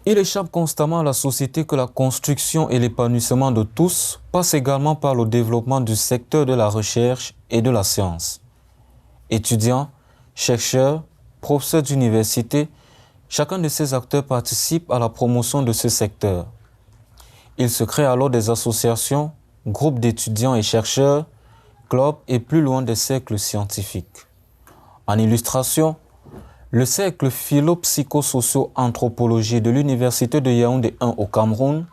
Il échappe constamment à la société que la construction et l'épanouissement de tous passent également par le développement du secteur de la recherche et de la science. Étudiants, chercheurs, professeurs d'université, chacun de ces acteurs participe à la promotion de ce secteur. Il se crée alors des associations, groupes d'étudiants et chercheurs, clubs et plus loin des cercles scientifiques. En illustration, le cercle philo-psycho-socio-anthropologie de l'Université de Yaoundé 1 au Cameroun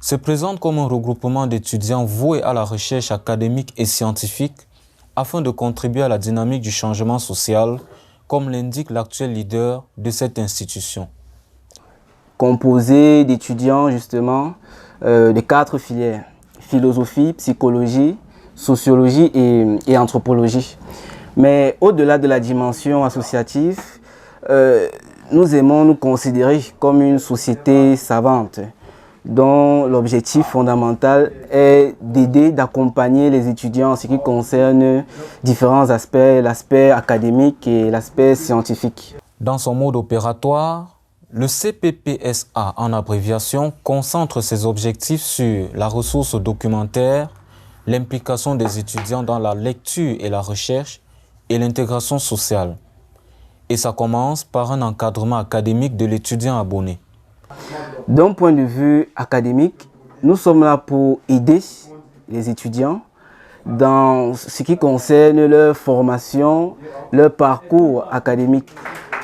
se présente comme un regroupement d'étudiants voués à la recherche académique et scientifique afin de contribuer à la dynamique du changement social, comme l'indique l'actuel leader de cette institution. Composé d'étudiants justement de 4 filières, philosophie, psychologie, sociologie et anthropologie. Mais au-delà de la dimension associative, nous aimons nous considérer comme une société savante dont l'objectif fondamental est d'aider, d'accompagner les étudiants en ce qui concerne différents aspects, l'aspect académique et l'aspect scientifique. Dans son mode opératoire, le CPPSA, en abréviation, concentre ses objectifs sur la ressource documentaire, l'implication des étudiants dans la lecture et la recherche et l'intégration sociale. Et ça commence par un encadrement académique de l'étudiant abonné. D'un point de vue académique, nous sommes là pour aider les étudiants dans ce qui concerne leur formation, leur parcours académique.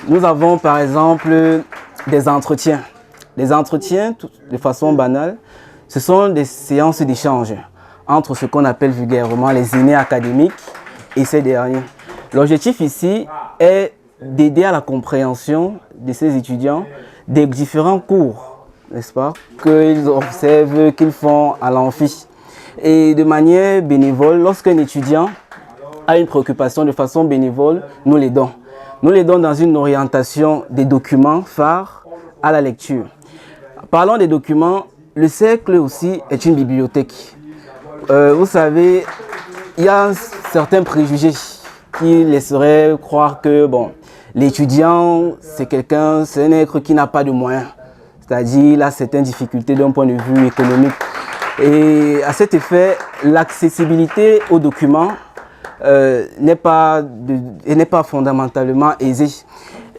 Nous avons par exemple des entretiens. Les entretiens, de façon banale, ce sont des séances d'échange entre ce qu'on appelle vulgairement les aînés académiques et ces derniers. L'objectif ici est d'aider à la compréhension de ces étudiants des différents cours, n'est-ce pas, qu'ils observent, qu'ils font à l'amphi. Et de manière bénévole, lorsqu'un étudiant a une préoccupation de façon bénévole, nous l'aidons. Nous l'aidons dans une orientation des documents phares à la lecture. Parlons des documents, le cercle aussi est une bibliothèque. Vous savez, il y a certains préjugés qui laisseraient croire que l'étudiant, c'est un être qui n'a pas de moyens. C'est-à-dire, il a certaines difficultés d'un point de vue économique. Et à cet effet, l'accessibilité aux documents n'est pas fondamentalement aisée.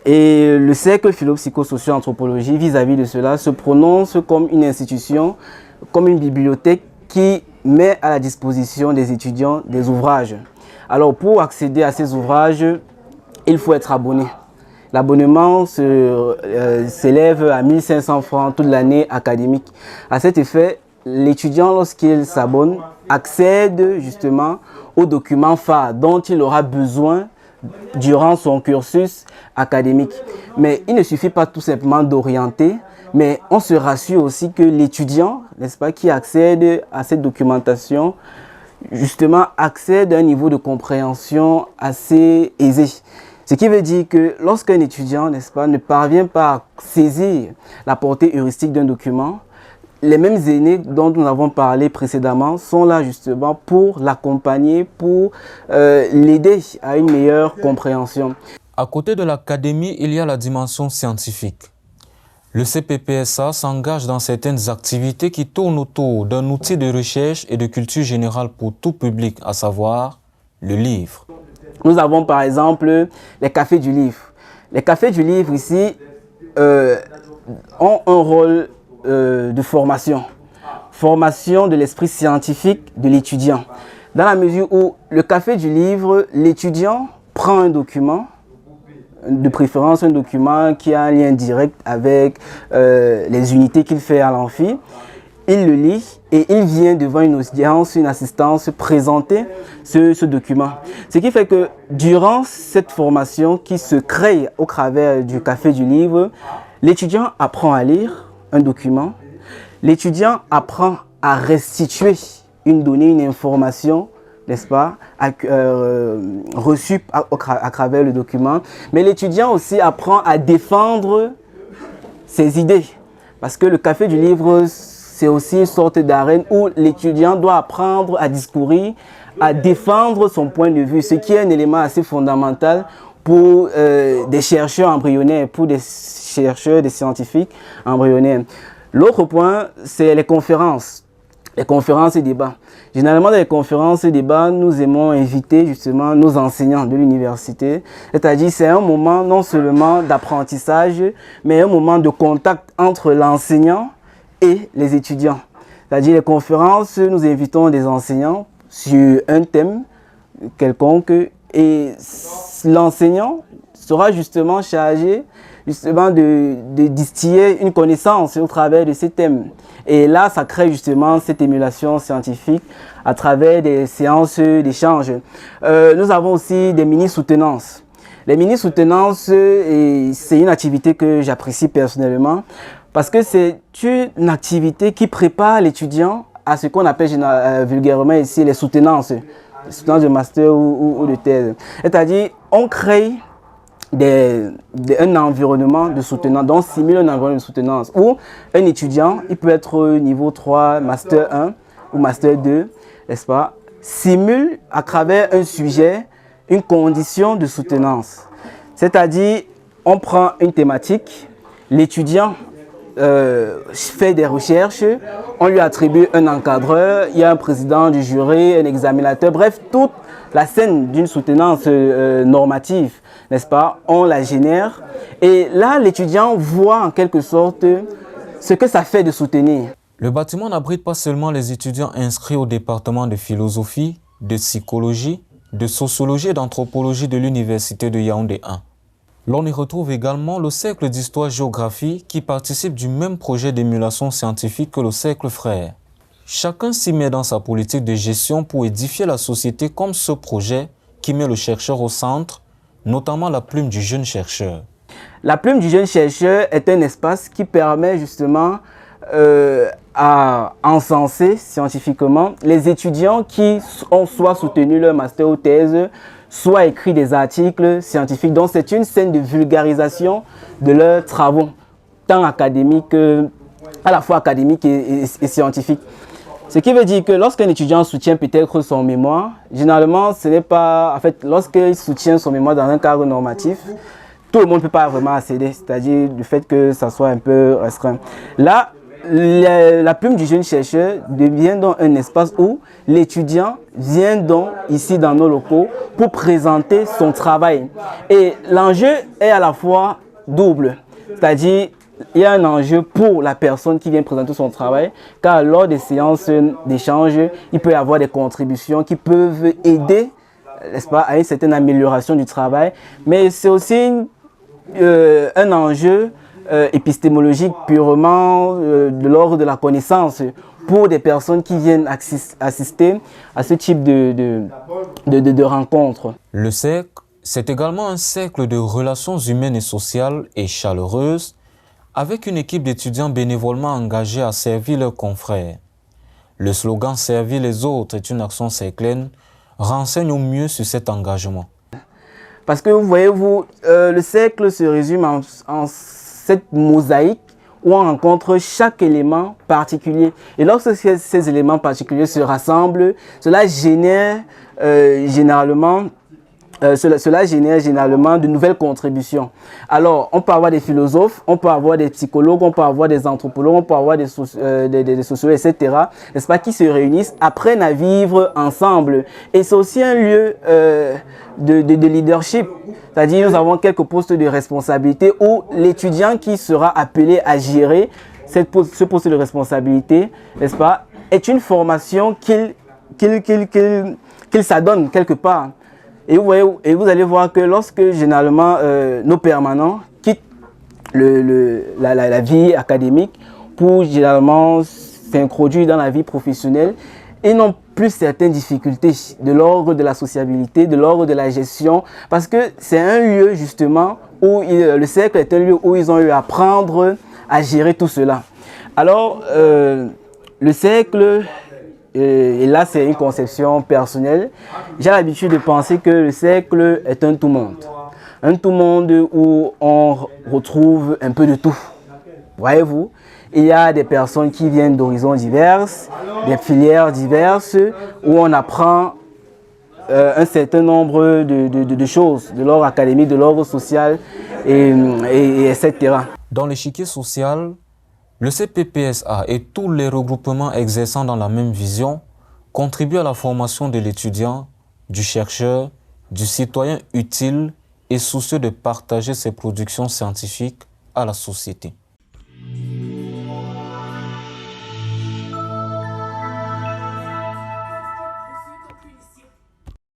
Et le cercle philo-psycho-socio-anthropologie, vis-à-vis de cela, se prononce comme une institution, comme une bibliothèque qui met à la disposition des étudiants des ouvrages. Alors, pour accéder à ces ouvrages, il faut être abonné. L'abonnement s'élève à 1 500 francs toute l'année académique. À cet effet, l'étudiant, lorsqu'il s'abonne, accède justement aux documents phares dont il aura besoin durant son cursus académique. Mais il ne suffit pas tout simplement d'orienter, mais on se rassure aussi que l'étudiant, n'est-ce pas, qui accède à cette documentation, justement accède à un niveau de compréhension assez aisé. Ce qui veut dire que lorsqu'un étudiant, n'est-ce pas, ne parvient pas à saisir la portée heuristique d'un document, les mêmes aînés dont nous avons parlé précédemment sont là justement pour l'accompagner, pour l'aider à une meilleure compréhension. À côté de l'académie, il y a la dimension scientifique. Le CPPSA s'engage dans certaines activités qui tournent autour d'un outil de recherche et de culture générale pour tout public, à savoir le livre. Nous avons par exemple les cafés du livre. Les cafés du livre ici ont un rôle de formation de l'esprit scientifique de l'étudiant. Dans la mesure où le café du livre, l'étudiant prend un document, de préférence un document qui a un lien direct avec les unités qu'il fait à l'amphi. Il le lit et il vient devant une audience, une assistance, présenter ce document. Ce qui fait que durant cette formation qui se crée au travers du café du livre, l'étudiant apprend à lire un document, l'étudiant apprend à restituer une donnée, une information, n'est-ce pas, reçue à travers le document, mais l'étudiant aussi apprend à défendre ses idées. Parce que le café du livre, c'est aussi une sorte d'arène où l'étudiant doit apprendre à discourir, à défendre son point de vue, ce qui est un élément assez fondamental pour des chercheurs embryonnaires, pour des chercheurs, des scientifiques embryonnaires. L'autre point, c'est les conférences. Les conférences et débats. Généralement, dans les conférences et débats, nous aimons inviter justement nos enseignants de l'université. C'est-à-dire, c'est un moment non seulement d'apprentissage, mais un moment de contact entre l'enseignant et les étudiants. C'est-à-dire, les conférences, nous invitons des enseignants sur un thème quelconque et l'enseignant sera justement chargé de distiller une connaissance au travers de ces thèmes. Et là, ça crée justement cette émulation scientifique à travers des séances d'échange. Nous avons aussi des mini-soutenances. Les mini-soutenances, c'est une activité que j'apprécie personnellement parce que c'est une activité qui prépare l'étudiant à ce qu'on appelle vulgairement ici les soutenances de master ou de thèse. C'est-à-dire, on crée un environnement de soutenance, donc simule un environnement de soutenance où un étudiant, il peut être niveau 3, master 1 ou master 2, n'est-ce pas, simule à travers un sujet une condition de soutenance. C'est-à-dire, on prend une thématique, l'étudiant fait des recherches, on lui attribue un encadreur, il y a un président du jury, un examinateur, bref, toute la scène d'une soutenance normative, n'est-ce pas, on la génère et là l'étudiant voit en quelque sorte ce que ça fait de soutenir. Le bâtiment n'abrite pas seulement les étudiants inscrits au département de philosophie, de psychologie, de sociologie et d'anthropologie de l'université de Yaoundé 1. L'on y retrouve également le cercle d'histoire-géographie qui participe du même projet d'émulation scientifique que le cercle frère. Chacun s'y met dans sa politique de gestion pour édifier la société comme ce projet qui met le chercheur au centre, notamment la plume du jeune chercheur. La plume du jeune chercheur est un espace qui permet justement à encenser scientifiquement les étudiants qui ont soit soutenu leur master ou thèse, soit écrit des articles scientifiques. Donc c'est une scène de vulgarisation de leurs travaux, tant académiques, à la fois académiques et scientifiques. Ce qui veut dire que lorsqu'un étudiant soutient peut-être son mémoire, généralement ce n'est pas, en fait, lorsqu'il soutient son mémoire dans un cadre normatif, tout le monde ne peut pas vraiment accéder, c'est-à-dire du fait que ça soit un peu restreint. Là, la plume du jeune chercheur devient donc un espace où l'étudiant vient donc ici dans nos locaux pour présenter son travail. Et l'enjeu est à la fois double, c'est-à-dire il y a un enjeu pour la personne qui vient présenter son travail, car lors des séances d'échange, il peut y avoir des contributions qui peuvent aider, n'est-ce pas, à une certaine amélioration du travail, mais c'est aussi un enjeu épistémologique purement de l'ordre de la connaissance pour des personnes qui viennent assister à ce type de rencontres. Le cercle, c'est également un cercle de relations humaines et sociales et chaleureuses avec une équipe d'étudiants bénévolement engagés à servir leurs confrères. Le slogan « Servir les autres est une action cerclaine » renseigne au mieux sur cet engagement. Parce que vous voyez, le cercle se résume en cette mosaïque où on rencontre chaque élément particulier. Et lorsque ces éléments particuliers se rassemblent, cela génère généralement de nouvelles contributions. Alors, on peut avoir des philosophes, on peut avoir des psychologues, on peut avoir des anthropologues, on peut avoir des sociologues, etc., n'est-ce pas, qui se réunissent, apprennent à vivre ensemble. Et c'est aussi un lieu de leadership. C'est-à-dire, nous avons quelques postes de responsabilité où l'étudiant qui sera appelé à gérer ce poste de responsabilité, n'est-ce pas, est une formation qu'il s'adonne quelque part. Et vous allez voir que lorsque généralement nos permanents quittent la vie académique pour généralement s'introduire dans la vie professionnelle, ils n'ont plus certaines difficultés de l'ordre de la sociabilité, de l'ordre de la gestion, parce que c'est un lieu justement où le cercle est un lieu où ils ont eu à apprendre à gérer tout cela. Alors, le cercle, et là c'est une conception personnelle, j'ai l'habitude de penser que le cercle est un tout-monde. Un tout-monde où on retrouve un peu de tout. Voyez-vous, il y a des personnes qui viennent d'horizons divers, des filières diverses, où on apprend un certain nombre de choses, de l'ordre académique, de l'ordre social, etc. Dans l'échiquier social, le CPPSA et tous les regroupements exerçant dans la même vision contribuent à la formation de l'étudiant, du chercheur, du citoyen utile et soucieux de partager ses productions scientifiques à la société.